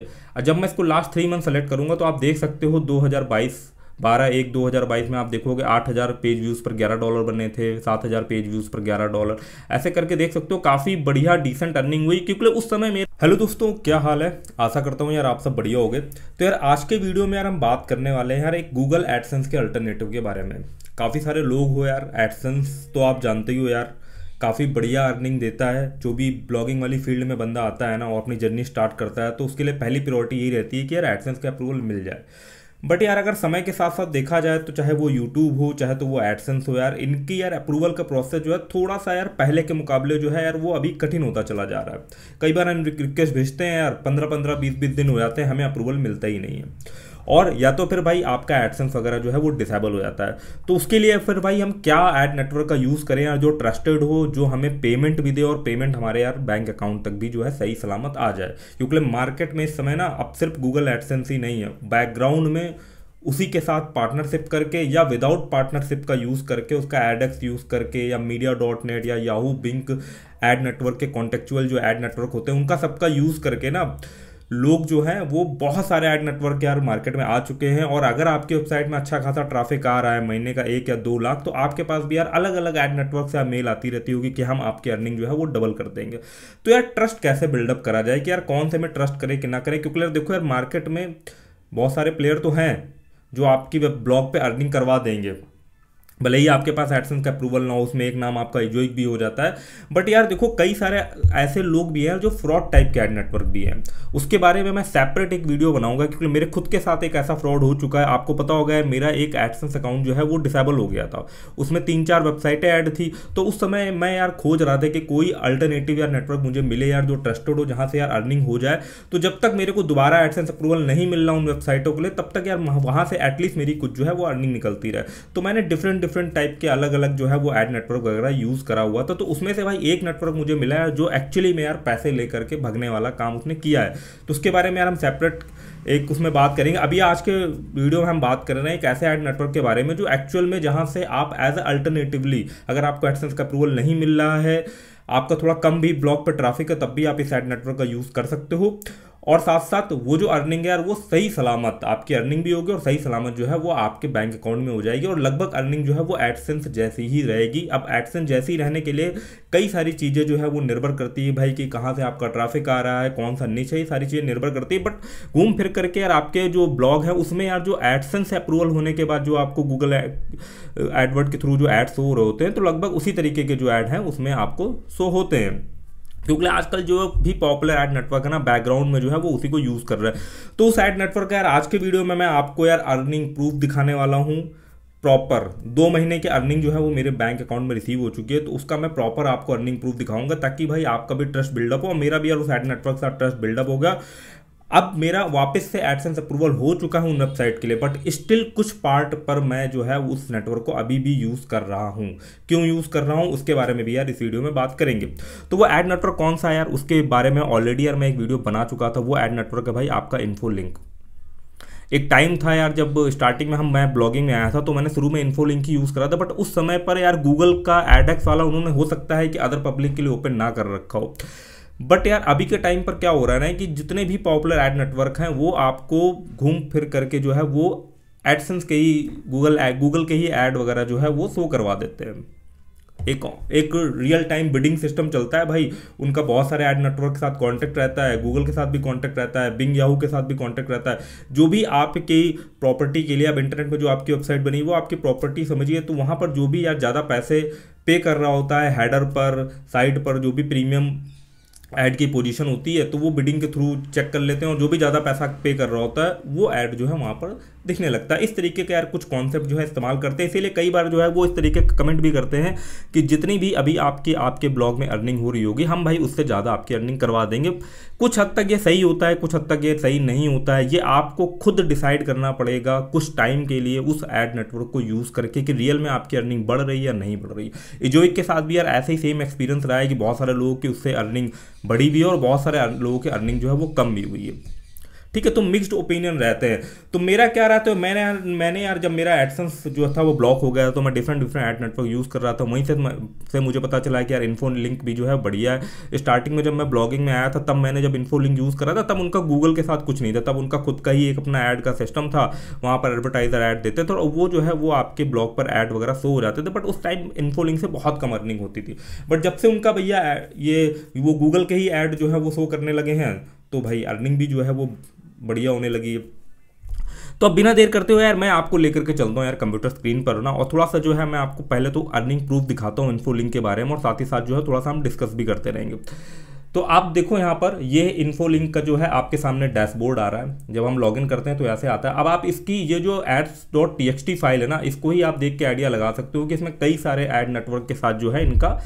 जब मैं इसको लास्ट 3 मंथ सेलेक्ट करूंगा तो आप देख सकते हो 2022 12/1/2022 में आप देखोगे 8,000 पेज व्यूज़ पर $11 बने थे, 7,000 पेज व्यूज़ पर $11, ऐसे करके देख सकते हो काफ़ी बढ़िया डिसेंट अर्निंग हुई क्योंकि उस समय मेरे। हेलो दोस्तों, क्या हाल है? आशा करता हूँ यार आप सब बढ़िया होगे। तो यार आज के वीडियो में यार हम बात करने वाले हैं यार एक गूगल एडसेंस के अल्टरनेटिव के बारे में। काफ़ी सारे लोग हो यार, एडसेंस तो आप जानते ही हो यार काफ़ी बढ़िया अर्निंग देता है। जो भी ब्लॉगिंग वाली फील्ड में बंदा आता है ना और अपनी जर्नी स्टार्ट करता है तो उसके लिए पहली प्रायोरिटी यही रहती है कि यार एडसेंस का अप्रूवल मिल जाए। बट यार अगर समय के साथ साथ देखा जाए तो चाहे वो यूट्यूब हो चाहे तो वो एडसेंस हो यार, इनकी यार अप्रूवल का प्रोसेस जो है थोड़ा सा यार पहले के मुकाबले जो है यार वो अभी कठिन होता चला जा रहा है। कई बार हम रिक्वेस्ट भेजते हैं यार 15-15 20-20 दिन हो जाते हैं, हमें अप्रूवल मिलता ही नहीं है। और या तो फिर भाई आपका एडसेंस वगैरह जो है वो डिसेबल हो जाता है। तो उसके लिए फिर भाई हम क्या एड नेटवर्क का यूज़ करें यार जो ट्रस्टेड हो, जो हमें पेमेंट भी दे और पेमेंट हमारे यार बैंक अकाउंट तक भी जो है सही सलामत आ जाए। क्योंकि मार्केट में इस समय ना अब सिर्फ गूगल एडसेंस ही नहीं है, बैकग्राउंड में उसी के साथ पार्टनरशिप करके या विदाउट पार्टनरशिप का यूज़ करके, उसका एडएक्स यूज़ करके या मीडिया.नेट या याहू बिंक एड नेटवर्क के कॉन्टेक्चुअल जो एड नेटवर्क होते हैं उनका सबका यूज़ करके ना लोग जो हैं वो बहुत सारे ऐड नेटवर्क यार मार्केट में आ चुके हैं। और अगर आपकी वेबसाइट में अच्छा खासा ट्रैफिक आ रहा है, महीने का 1 या 2 लाख, तो आपके पास भी यार अलग अलग ऐड नेटवर्क से मेल आती रहती होगी कि हम आपकी अर्निंग जो है वो डबल कर देंगे। तो यार ट्रस्ट कैसे बिल्डअप करा जाए कि यार कौन से में ट्रस्ट करें कि ना करें? क्योंकि यार देखो यार मार्केट में बहुत सारे प्लेयर तो हैं जो आपकी वेब ब्लॉग पे अर्निंग करवा देंगे, भले ही आपके पास एडसेंस का अप्रूवल ना हो, उसमें एक नाम आपका इजोइक भी हो जाता है। बट यार देखो कई सारे ऐसे लोग भी हैं जो फ्रॉड टाइप के एड नेटवर्क भी हैं, उसके बारे में मैं सेपरेट एक वीडियो बनाऊंगा क्योंकि मेरे खुद के साथ एक ऐसा फ्रॉड हो चुका है। आपको पता होगा मेरा एक एडसेंस अकाउंट जो है वो डिसेबल हो गया था, उसमें 3-4 वेबसाइटें ऐड थी। तो उस समय मैं यार खोज रहा था कि कोई अल्टरनेटिव यार नेटवर्क मुझे मिले यार जो ट्रस्टेड हो, जहाँ से यार अर्निंग हो जाए। तो जब तक मेरे को दोबारा एडसेंस अप्रूवल नहीं मिल रहा उन वेबसाइटों के लिए तब तक यार वहाँ से एटलीस्ट मेरी कुछ जो है वो अर्निंग निकलती रहे। तो मैंने डिफरेंट टाइप के अलग अलग जो है वो एड नेटवर्क वगैरह यूज करा हुआ था। तो उसमें से भाई एक नेटवर्क मुझे मिला है जो एक्चुअली में यार पैसे लेकर के भगने वाला काम उसने किया है। तो उसके बारे में यार हम सेपरेट एक उसमें बात करेंगे। अभी आज के वीडियो में हम बात कर रहे हैं एक ऐसे एड नेटवर्क के बारे में जो एक्चुअल में जहां से आप एज अल्टरनेटिवली, अगर आपको एडसेंस का अप्रूवल नहीं मिल रहा है, आपका थोड़ा कम भी ब्लॉग पर ट्रैफिक है, तब भी आप इस एड नेटवर्क का यूज कर सकते हो। और साथ साथ वो जो अर्निंग है यार वो सही सलामत आपकी अर्निंग भी होगी और सही सलामत जो है वो आपके बैंक अकाउंट में हो जाएगी और लगभग अर्निंग जो है वो एडसेंस जैसी ही रहेगी। अब एडसेंस जैसी रहने के लिए कई सारी चीज़ें जो है वो निर्भर करती है भाई कि कहाँ से आपका ट्रैफिक आ रहा है, कौन सा निश है, ये सारी चीज़ें निर्भर करती है। बट घूम फिर करके यार आपके जो ब्लॉग है उसमें यार जो एडसेंस अप्रूवल होने के बाद जो आपको गूगल एडवर्ड के थ्रू जो एड शो हो रहे होते हैं तो लगभग उसी तरीके के जो ऐड हैं उसमें आपको शो होते हैं। क्योंकि आजकल जो भी पॉपुलर एड नेटवर्क है ना बैकग्राउंड में जो है वो उसी को यूज़ कर रहा है। तो उस एड नेटवर्क का यार आज के वीडियो में मैं आपको यार अर्निंग प्रूफ दिखाने वाला हूँ। प्रॉपर 2 महीने की अर्निंग जो है वो मेरे बैंक अकाउंट में रिसीव हो चुकी है। तो उसका मैं प्रॉपर आपको अर्निंग प्रूफ दिखाऊंगा ताकि भाई आपका भी ट्रस्ट बिल्डअप हो और मेरा भी यार उस एड नेटवर्क के साथ ट्रस्ट बिल्डअप होगा। अब मेरा वापस से एडसेंस अप्रूवल हो चुका है उन वेबसाइट के लिए, बट स्टिल कुछ पार्ट पर मैं जो है उस नेटवर्क को अभी भी यूज़ कर रहा हूँ। क्यों यूज़ कर रहा हूँ उसके बारे में भी यार इस वीडियो में बात करेंगे। तो वो एड नेटवर्क कौन सा है यार उसके बारे में ऑलरेडी यार मैं एक वीडियो बना चुका था। वो एड नेटवर्क है भाई आपका इन्फोलिंक। एक टाइम था यार जब स्टार्टिंग में मैं ब्लॉगिंग में आया था तो मैंने शुरू में इन्फोलिंक ही यूज़ करा था, बट उस समय पर यार गूगल का एडएक्स वाला उन्होंने हो सकता है कि अदर पब्लिक के लिए ओपन ना कर रखा हो। बट यार अभी के टाइम पर क्या हो रहा है ना कि जितने भी पॉपुलर एड नेटवर्क हैं वो आपको घूम फिर करके जो है वो एडसेंस के ही गूगल के ही ऐड वगैरह जो है वो शो करवा देते हैं। एक रियल टाइम बिडिंग सिस्टम चलता है भाई, उनका बहुत सारे ऐड नेटवर्क के साथ कांटेक्ट रहता है, गूगल के साथ भी कांटेक्ट रहता है, बिंग याहू के साथ भी कांटेक्ट रहता है। जो भी आपकी प्रॉपर्टी के लिए अब इंटरनेट में जो आपकी वेबसाइट बनी वो आपकी प्रॉपर्टी समझिए। तो वहाँ पर जो भी यार ज़्यादा पैसे पे कर रहा होता है हेडर पर, साइट पर जो भी प्रीमियम ऐड की पोजीशन होती है तो वो बिडिंग के थ्रू चेक कर लेते हैं और जो भी ज़्यादा पैसा पे कर रहा होता है वो ऐड जो है वहाँ पर दिखने लगता है। इस तरीके के यार कुछ कॉन्सेप्ट जो है इस्तेमाल करते हैं, इसीलिए कई बार जो है वो इस तरीके का कमेंट भी करते हैं कि जितनी भी अभी आपके ब्लॉग में अर्निंग हो रही होगी हम भाई उससे ज़्यादा आपकी अर्निंग करवा देंगे। कुछ हद तक ये सही होता है, कुछ हद तक ये सही नहीं होता है। ये आपको खुद डिसाइड करना पड़ेगा कुछ टाइम के लिए उस एड नेटवर्क को यूज़ करके कि रियल में आपकी अर्निंग बढ़ रही है या नहीं बढ़ रही है। इजोइक के साथ भी यार ऐसे ही सेम एक्सपीरियंस रहा है कि बहुत सारे लोगों की उससे अर्निंग बढ़ी भी है और बहुत सारे लोगों की अर्निंग जो है वो कम भी हुई है। ठीक है, तो मिक्स्ड ओपिनियन रहते हैं। तो मेरा क्या रहता है, मैंने यार जब मेरा एडसेंस जो था वो ब्लॉक हो गया तो मैं डिफरेंट एड नेटवर्क यूज़ कर रहा था, वहीं से मुझे पता चला कि यार इन्फो लिंक भी जो है बढ़िया है। स्टार्टिंग में जब मैं ब्लॉगिंग में आया था तब मैंने जब इन्फो लिंक यूज़ करा था तब उनका गूगल के साथ कुछ नहीं था, तब उनका खुद का ही एक अपना ऐड का सिस्टम था, वहाँ पर एडवर्टाइजर ऐड देते थे और वो जो है वो आपके ब्लॉग पर ऐड वगैरह शो हो जाते थे। बट उस टाइम इन्फो लिंक से बहुत कम अर्निंग होती थी। बट जब से उनका भैया ये वो गूगल के ही ऐड जो है वो शो करने लगे हैं तो भाई अर्निंग भी जो है वो बढ़िया होने लगी है। तो अब बिना देर करते हुए यार मैं आपको लेकर के चलता हूँ यार कंप्यूटर स्क्रीन पर ना, और थोड़ा सा जो है मैं आपको पहले तो अर्निंग प्रूफ दिखाता हूँ इन्फो लिंक के बारे में, और साथ ही साथ जो है थोड़ा सा हम डिस्कस भी करते रहेंगे। तो आप देखो यहाँ पर ये इन्फो लिंक का जो है आपके सामने डैशबोर्ड आ रहा है। जब हम लॉगिन करते हैं तो ऐसे आता है। अब आप इसकी ये जो ads.txt फाइल है ना, इसको ही आप देख के आइडिया लगा सकते हो कि इसमें कई सारे एड नेटवर्क के साथ जो है इनका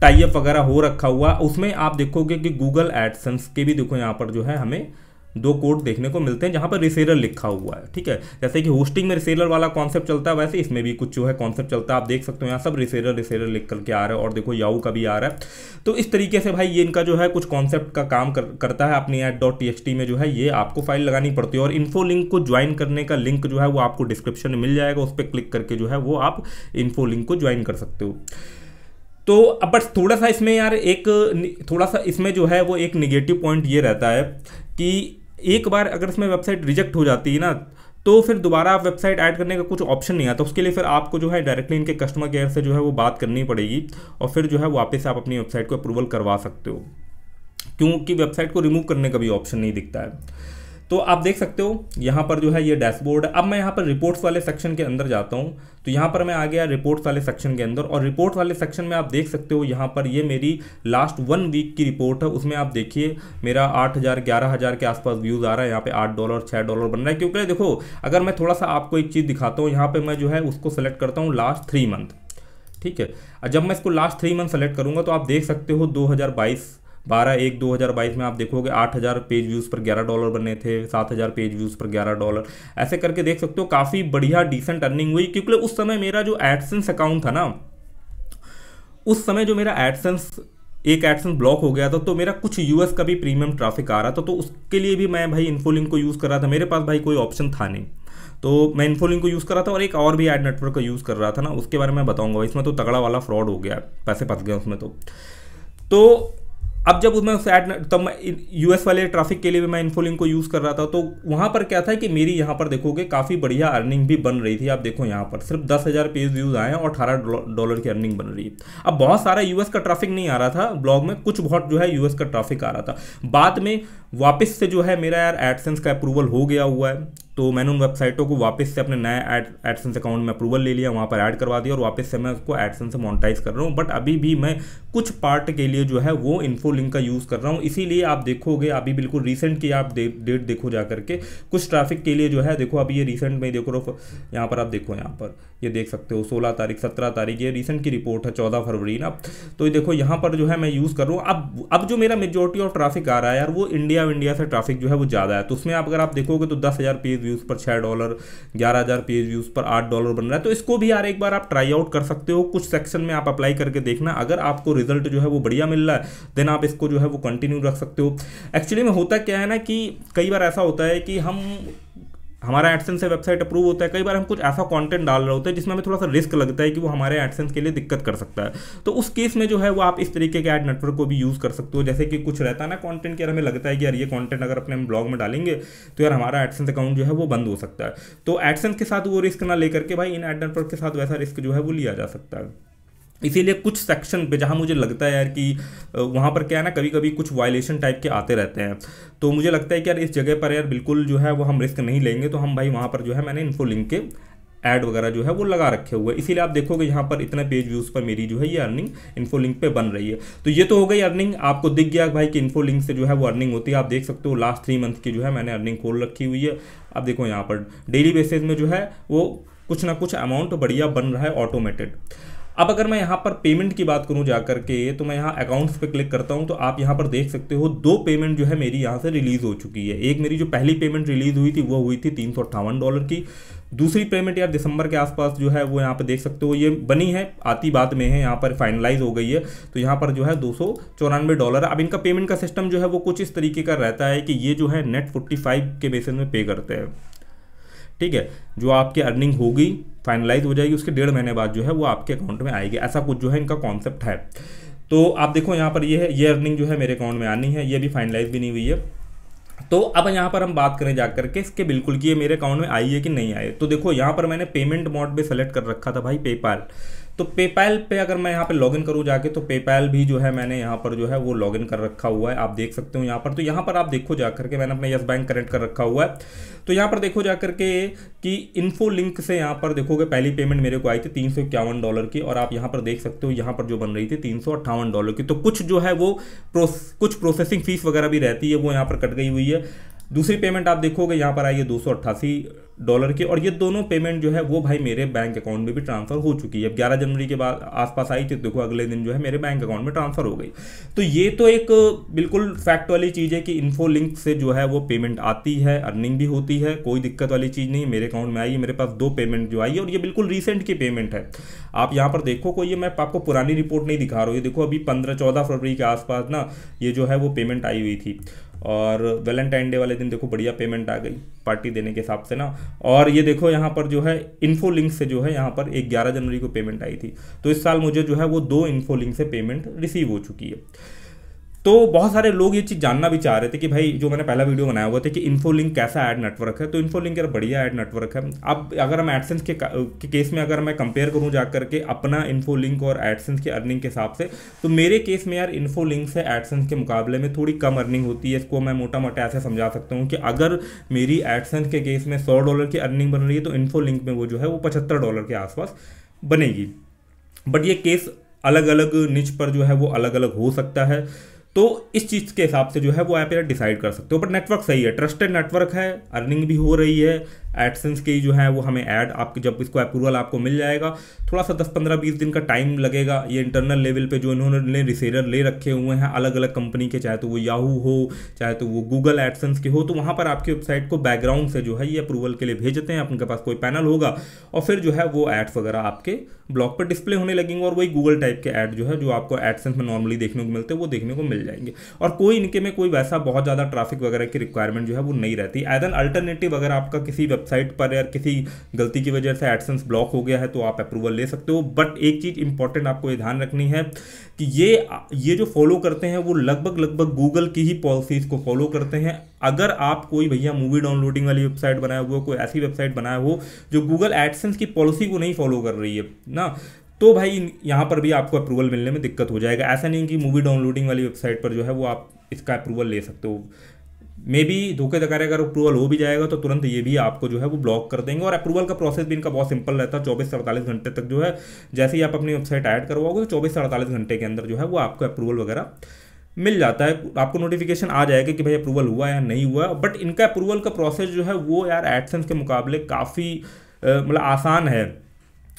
टाई अप वगैरह हो रखा हुआ। उसमें आप देखोगे कि गूगल एडसेंस के भी देखो यहाँ पर जो है हमें 2 कोड देखने को मिलते हैं जहाँ पर रिसेलर लिखा हुआ है। ठीक है, जैसे कि होस्टिंग में रिसेलर वाला कॉन्सेप्ट चलता है वैसे इसमें भी कुछ जो है कॉन्सेप्ट चलता है। आप देख सकते हो यहाँ सब रिसेलर लिख करके आ रहा है, और देखो याहू का भी आ रहा है। तो इस तरीके से भाई ये इनका जो है कुछ कॉन्सेप्ट का काम करता है। अपनी ad.txt में जो है ये आपको फाइल लगानी पड़ती है, और इन्फो लिंक को ज्वाइन करने का लिंक जो है वो आपको डिस्क्रिप्शन में मिल जाएगा, उस पर क्लिक करके जो है वो आप इन्फो लिंक को ज्वाइन कर सकते हो। तो अब बस थोड़ा सा इसमें यार थोड़ा सा इसमें जो है वो एक निगेटिव पॉइंट ये रहता है कि एक बार अगर इसमें वेबसाइट रिजेक्ट हो जाती है ना तो फिर दोबारा आप वेबसाइट ऐड करने का कुछ ऑप्शन नहीं आता। उसके लिए फिर आपको जो है डायरेक्टली इनके कस्टमर केयर से जो है वो बात करनी पड़ेगी, और फिर जो है वापस आप अपनी वेबसाइट को अप्रूवल करवा सकते हो, क्योंकि वेबसाइट को रिमूव करने का भी ऑप्शन नहीं दिखता है। तो आप देख सकते हो यहाँ पर जो है ये डैशबोर्ड है। अब मैं यहाँ पर रिपोर्ट्स वाले सेक्शन के अंदर जाता हूँ, तो यहाँ पर मैं आ गया रिपोर्ट्स वाले सेक्शन के अंदर, और रिपोर्ट्स वाले सेक्शन में आप देख सकते हो यहाँ पर ये मेरी लास्ट 1 वीक की रिपोर्ट है। उसमें आप देखिए मेरा 8,000 11,000 के आसपास व्यूज़ आ रहा है। यहाँ पे $8 $6 बन रहा है, क्योंकि देखो अगर मैं थोड़ा सा आपको एक चीज़ दिखाता हूँ, यहाँ पर मैं जो है उसको सेलेक्ट करता हूँ लास्ट 3 मंथ। ठीक है, जब मैं इसको लास्ट 3 मंथ सेलेक्ट करूँगा तो आप देख सकते हो 12/1/2022 में आप देखोगे 8,000 पेज व्यूज़ पर $11 बने थे, 7,000 पेज व्यूज़ पर $11। ऐसे करके देख सकते हो काफ़ी बढ़िया डिसेंट अर्निंग हुई, क्योंकि उस समय मेरा जो एडसेंस अकाउंट था ना, उस समय जो मेरा एडसेंस ब्लॉक हो गया था, तो मेरा कुछ यूएस का भी प्रीमियम ट्रैफिक आ रहा था। तो उसके लिए भी मैं भाई इन्फो लिंक को यूज़ कर रहा था। मेरे पास भाई कोई ऑप्शन था नहीं, तो मैं इन्फो लिंक को यूज़ कर रहा था, और एक और भी एड नेटवर्क का यूज़ कर रहा था ना, उसके बारे में बताऊंगा। इसमें तो तगड़ा वाला फ्रॉड हो गया, पैसे फंस गए उसमें। तो अब जब उसमें तब मैं यूएस वाले ट्रैफिक के लिए भी मैं इन्फो लिंक को यूज़ कर रहा था, तो वहाँ पर क्या था कि मेरी यहाँ पर देखोगे काफ़ी बढ़िया अर्निंग भी बन रही थी। आप देखो यहाँ पर सिर्फ 10,000 पेज व्यूज़ आए हैं और $18 की अर्निंग बन रही है। अब बहुत सारा यूएस का ट्रैफिक नहीं आ रहा था ब्लॉग में, कुछ बहुत जो है यूएस का ट्रैफिक आ रहा था। बाद में वापस से जो है मेरा यार एडसेंस का अप्रूवल हो गया हुआ है, तो मैंने उन वेबसाइटों को वापस से अपने नए एडसेंस अकाउंट में अप्रूवल ले लिया, वहाँ पर ऐड करवा दिया, और वापस से मैं उसको एडसेंस से मोनेटाइज कर रहा हूँ। बट अभी भी मैं कुछ पार्ट के लिए जो है वो इन्फो लिंक का यूज़ कर रहा हूँ। इसीलिए आप देखोगे अभी बिल्कुल रिसेंट की आप डेट देखो जा करके, कुछ ट्रैफिक के लिए जो है देखो अभी ये रिसेंट में देखो, यहाँ पर आप देखो, यहाँ पर ये देख सकते हो 16 तारीख 17 तारीख, ये रिसेंट की रिपोर्ट है 14 फरवरी ना। तो ये देखो यहाँ पर जो है मैं यूज़ कर रहा हूँ। अब जो मेरा मेजोरिटी ऑफ ट्रैफिक आ रहा है यार वो इंडिया से ट्रैफिक जो है वो ज़्यादा है। तो उसमें अगर आप देखोगे तो 10,000 पेज व्यूज़ पर $6, 11,000 पेज व्यूज़ पर $8 बन रहा है। तो इसको भी यार एक बार आप ट्राई आउट कर सकते हो, कुछ सेक्शन में आप अप्लाई करके देखना। अगर आपको रिजल्ट जो है वो बढ़िया मिल रहा है देन आप इसको जो है वो कंटिन्यू रख सकते हो। एक्चुअली में होता क्या है ना कि कई बार ऐसा होता है कि हमारा एडसेंस से वेबसाइट अप्रूव होता है, कई बार हम कुछ ऐसा कंटेंट डाल रहे होते हैं जिसमें हमें थोड़ा सा रिस्क लगता है कि वो हमारे एडसेंस के लिए दिक्कत कर सकता है। तो उस केस में जो है वो आप इस तरीके के एड नेटवर्क को भी यूज़ कर सकते हो। जैसे कि कुछ रहता है ना कंटेंट, यार हमें लगता है कि यार ये कंटेंट अगर अपने ब्लॉग में डालेंगे तो यार हमारा एडसेंस अकाउंट जो है वो बंद हो सकता है। तो एडसेंस के साथ वो रिस्क ना लेकर के भाई इन एड नेटवर्क के साथ वैसा रिस्क जो है वो लिया जा सकता है। इसीलिए कुछ सेक्शन पे जहाँ मुझे लगता है यार कि वहाँ पर क्या है ना, कभी कभी कुछ वायलेशन टाइप के आते रहते हैं, तो मुझे लगता है कि यार इस जगह पर यार बिल्कुल जो है वो हम रिस्क नहीं लेंगे। तो हम भाई वहाँ पर जो है मैंने इन्फो लिंक के ऐड वगैरह जो है वो लगा रखे हुए, इसीलिए आप देखोगे यहाँ पर इतने पेज व्यूज़ पर मेरी जो है ये अर्निंग इन्फो लिंक पे बन रही है। तो ये तो हो गई अर्निंग, आपको दिख गया भाई कि इन्फो लिंक से जो है वो अर्निंग होती है। आप देख सकते हो लास्ट 3 मंथ की जो है मैंने अर्निंग खोल रखी हुई है। अब देखो यहाँ पर डेली बेसिस में जो है वो कुछ ना कुछ अमाउंट बढ़िया बन रहा है ऑटोमेटेड। अब अगर मैं यहाँ पर पेमेंट की बात करूँ जा करके, तो मैं यहाँ अकाउंट्स पे क्लिक करता हूँ, तो आप यहाँ पर देख सकते हो 2 पेमेंट जो है मेरी यहाँ से रिलीज हो चुकी है। एक मेरी जो पहली पेमेंट रिलीज हुई थी वो हुई थी $358 की। दूसरी पेमेंट यार दिसंबर के आसपास जो है वो यहाँ पे देख सकते हो ये बनी है, आती बाद में है, यहाँ पर फाइनलाइज हो गई है। तो यहाँ पर जो है $294। अब इनका पेमेंट का सिस्टम जो है वो कुछ इस तरीके का रहता है कि ये जो है नेट 45 के बेसिस में पे करते हैं, ठीक है। जो आपकी अर्निंग होगी फाइनलाइज हो जाएगी, उसके 1.5 महीने बाद जो है वो आपके अकाउंट में आएगी, ऐसा कुछ जो है इनका कॉन्सेप्ट है। तो आप देखो यहाँ पर ये है, ये अर्निंग जो है मेरे अकाउंट में आनी है, ये भी फाइनलाइज भी नहीं हुई है। तो अब यहाँ पर हम बात करें जाकर के इसके बिल्कुल कि ये मेरे अकाउंट में आई है कि नहीं आई। तो देखो यहाँ पर मैंने पेमेंट मोड पे सेलेक्ट कर रखा था भाई पेपाल। तो पेपाल पे अगर मैं यहाँ पे लॉगिन करूँ जाके, तो पेपाल भी जो है मैंने यहाँ पर जो है वो लॉगिन कर रखा हुआ है, आप देख सकते हो यहाँ पर। तो यहाँ पर आप देखो जाकर के मैंने अपना यस बैंक कनेक्ट कर रखा हुआ है। तो यहाँ पर देखो जाकर के कि इन्फो लिंक से यहाँ पर देखोगे पहली पेमेंट मेरे को आई थी $351 की, और आप यहाँ पर देख सकते हो यहाँ पर जो बन रही थी $358 की। तो कुछ जो है वो कुछ प्रोसेसिंग फीस वगैरह भी रहती है, वो यहाँ पर कट गई हुई है। दूसरी पेमेंट आप देखोगे यहाँ पर आई है $288 की, और ये दोनों पेमेंट जो है वो भाई मेरे बैंक अकाउंट में भी ट्रांसफर हो चुकी है। 11 जनवरी के बाद आसपास आई थी, तो देखो अगले दिन जो है मेरे बैंक अकाउंट में ट्रांसफर हो गई। तो ये तो एक बिल्कुल फैक्ट वाली चीज़ है कि इन्फो लिंक से जो है वो पेमेंट आती है, अर्निंग भी होती है, कोई दिक्कत वाली चीज़ नहीं। मेरे अकाउंट में आई है, मेरे पास 2 पेमेंट जो आई है, और ये बिल्कुल रिसेंट की पेमेंट है। आप यहाँ पर देखो, कोई ये मैं आपको पुरानी रिपोर्ट नहीं दिखा रहा हूँ, ये देखो अभी 15-14 फरवरी के आसपास ना ये जो है वो पेमेंट आई हुई थी। और वैलेंटाइन डे वाले दिन देखो बढ़िया पेमेंट आ गई पार्टी देने के हिसाब से ना। और ये देखो यहाँ पर जो है इन्फो लिंक से जो है यहाँ पर 11 जनवरी को पेमेंट आई थी। तो इस साल मुझे जो है वो 2 इन्फो लिंक से पेमेंट रिसीव हो चुकी है। तो बहुत सारे लोग ये चीज़ जानना भी चाह रहे थे कि भाई जो मैंने पहला वीडियो बनाया हुआ था कि इन्फोलिंक कैसा ऐड नेटवर्क है। तो इन्फोलिंक यार बढ़िया ऐड नेटवर्क है। अब अगर हम एडसेंस के केस में अगर मैं कंपेयर करूं जाकर के अपना इन्फोलिंक और एडसेंस की अर्निंग के हिसाब से, तो मेरे केस में यार इन्फोलिंक से एडसेंस के मुकाबले में थोड़ी कम अर्निंग होती है। इसको मैं मोटा मोटा ऐसे समझा सकता हूँ कि अगर मेरी एडसेंस के केस में $100 की अर्निंग बन रही है, तो इन्फोलिंक में वो जो है वो $75 के आसपास बनेगी। बट ये केस अलग अलग निच पर जो है वो अलग अलग हो सकता है। तो इस चीज़ के हिसाब से जो है वो आप यार डिसाइड कर सकते हो। बट नेटवर्क सही है, ट्रस्टेड नेटवर्क है, अर्निंग भी हो रही है। एडसेंस के जो है वो हमें ऐड आपकी जब इसको अप्रूवल आपको मिल जाएगा, थोड़ा सा 10-15-20 दिन का टाइम लगेगा। ये इंटरनल लेवल पे जो इन्होंने रिसेलर ले रखे हुए हैं अलग अलग कंपनी के, चाहे तो वो याहू हो, चाहे तो वो गूगल एडसेंस के हो, तो वहाँ पर आपकी वेबसाइट को बैकग्राउंड से जो है ये अप्रूवल के लिए भेजते हैं। आपके पास कोई पैनल होगा और फिर जो है वो एड्स वगैरह आपके ब्लॉग पर डिस्प्ले होने लगेंगे, और वही गूगल टाइप के ऐड जो है जो आपको एडसेंस में नॉर्मली देखने को मिलते हैं वो देखने को मिल जाएंगे। और कोई इनके में कोई वैसा बहुत ज़्यादा ट्रैफिक वगैरह की रिक्वायरमेंट जो है वो नहीं रहती। एज एन अल्टरनेटिव अगर आपका किसी वेबसाइट पर या किसी गलती की वजह से एडसेंस ब्लॉक हो गया है तो आप अप्रूवल ले सकते हो। बट एक चीज़ इंपॉर्टेंट आपको ये ध्यान रखनी है कि ये जो फॉलो करते हैं वो लगभग गूगल की ही पॉलिसीज को फॉलो करते हैं। अगर आप कोई भैया मूवी डाउनलोडिंग वाली वेबसाइट बनाए हुए, कोई ऐसी वेबसाइट बनाए हो जो गूगल एडसेंस की पॉलिसी को नहीं फॉलो कर रही है ना, तो भाई यहाँ पर भी आपको अप्रूवल मिलने में दिक्कत हो जाएगा। ऐसा नहीं कि मूवी डाउनलोडिंग वाली वेबसाइट पर जो है वो आप इसका अप्रूवल ले सकते हो। मे बी धोखे धकारे अगर अप्रूवल हो भी जाएगा तो तुरंत ये भी आपको जो है वो ब्लॉक कर देंगे। और अप्रूवल का प्रोसेस भी इनका बहुत सिंपल रहता है, 24 से 48 घंटे तक जो है जैसे ही आप अपनी वेबसाइट ऐड करवाओगे तो 24 से 48 घंटे के अंदर जो है वो आपको अप्रूवल वगैरह मिल जाता है। आपको नोटिफिकेशन आ जाएगा कि भाई अप्रूवल हुआ या नहीं हुआ। बट इनका अप्रूवल का प्रोसेस जो है वो यार एडसेंस के मुकाबले काफ़ी मतलब आसान है।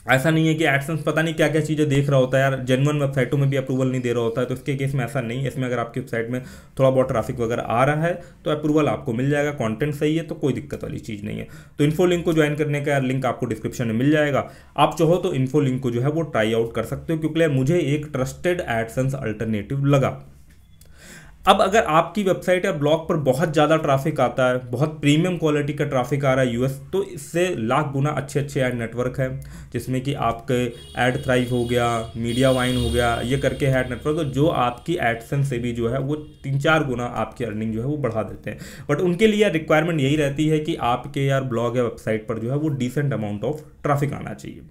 ऐसा नहीं है कि एडसेंस पता नहीं क्या क्या चीज़ें देख रहा होता है यार, जेन्युइन वेबसाइटों में भी अप्रूवल नहीं दे रहा होता है। तो इसके केस में ऐसा नहीं है। इसमें अगर आपकी वेबसाइट में थोड़ा बहुत ट्रैफिक वगैरह आ रहा है तो अप्रूवल आपको मिल जाएगा, कंटेंट सही है तो कोई दिक्कत वाली चीज़ नहीं है। तो इन्फो लिंक को ज्वाइन करने का लिंक आपको डिस्क्रिप्शन में मिल जाएगा। आप चाहो तो इन्फो लिंक को जो है वो ट्राई आउट कर सकते हो, क्योंकि मुझे एक ट्रस्टेड एडसेंस अल्टरनेटिव लगा। अब अगर आपकी वेबसाइट या ब्लॉग पर बहुत ज़्यादा ट्रैफिक आता है, बहुत प्रीमियम क्वालिटी का ट्रैफिक आ रहा है यूएस, तो इससे लाख गुना अच्छे ऐड नेटवर्क है, जिसमें कि आपके एड थ्राइव हो गया, मीडिया वाइन हो गया, ये करके ऐड नेटवर्क तो जो आपकी एडसेंस से भी जो है वो 3-4 गुना आपकी अर्निंग जो है वो बढ़ा देते हैं। बट उनके लिए रिक्वायरमेंट यही रहती है कि आपके यार ब्लॉग या वेबसाइट पर जो है वो डिसेंट अमाउंट ऑफ ट्रैफिक आना चाहिए।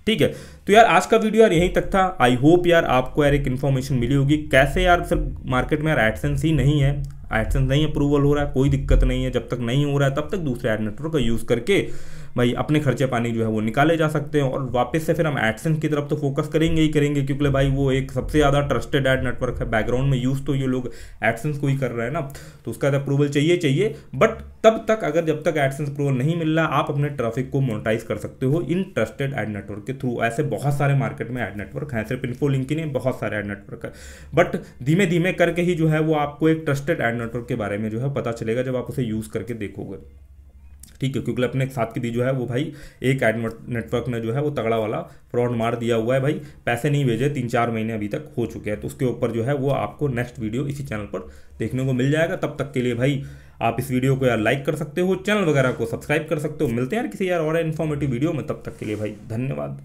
ठीक है, तो यार आज का वीडियो यार यहीं तक था। आई होप यार आपको यार एक इन्फॉर्मेशन मिली होगी कैसे यार सिर्फ मार्केट में यार एडसेंस ही नहीं है, एडसेंस नहीं अप्रूवल हो रहा है, कोई दिक्कत नहीं है। जब तक नहीं हो रहा है तब तक दूसरे एड नेटवर्क का यूज़ करके भाई अपने खर्चे पानी जो है वो निकाले जा सकते हैं। और वापस से फिर हम एडसेंस की तरफ तो फोकस करेंगे ही करेंगे, क्योंकि भाई वो एक सबसे ज़्यादा ट्रस्टेड एड नेटवर्क है। बैकग्राउंड में यूज़ तो ये लोग एडसेंस को ही कर रहे हैं ना, तो उसका अप्रूवल चाहिए। बट तब तक अगर जब तक एडसेंस अप्रूवल नहीं मिल रहा, आप अपने ट्रैफिक को मोनेटाइज कर सकते हो इन ट्रस्टेड एड नेटवर्क के थ्रू। ऐसे बहुत सारे मार्केट में एड नेटवर्क हैं, सिर्फ इन्फोलिंक ही नहीं, बहुत सारे एड नेटवर्क है। बट धीमे धीमे करके ही जो है वो आपको एक ट्रस्टेड एड नेटवर्क के बारे में जो है पता चलेगा जब आप उसे यूज़ करके देखोगे, ठीक है। क्योंकि अपने साथ की भी जो है वो भाई एक एड नेटवर्क ने जो है वो तगड़ा वाला फ्रॉड मार दिया हुआ है भाई, पैसे नहीं भेजे, 3-4 महीने अभी तक हो चुके हैं। तो उसके ऊपर जो है वो आपको नेक्स्ट वीडियो इसी चैनल पर देखने को मिल जाएगा। तब तक के लिए भाई आप इस वीडियो को यार लाइक कर सकते हो, चैनल वगैरह को सब्सक्राइब कर सकते हो। मिलते हैं यार किसी यार और इन्फॉर्मेटिव वीडियो में, तब तक के लिए भाई धन्यवाद।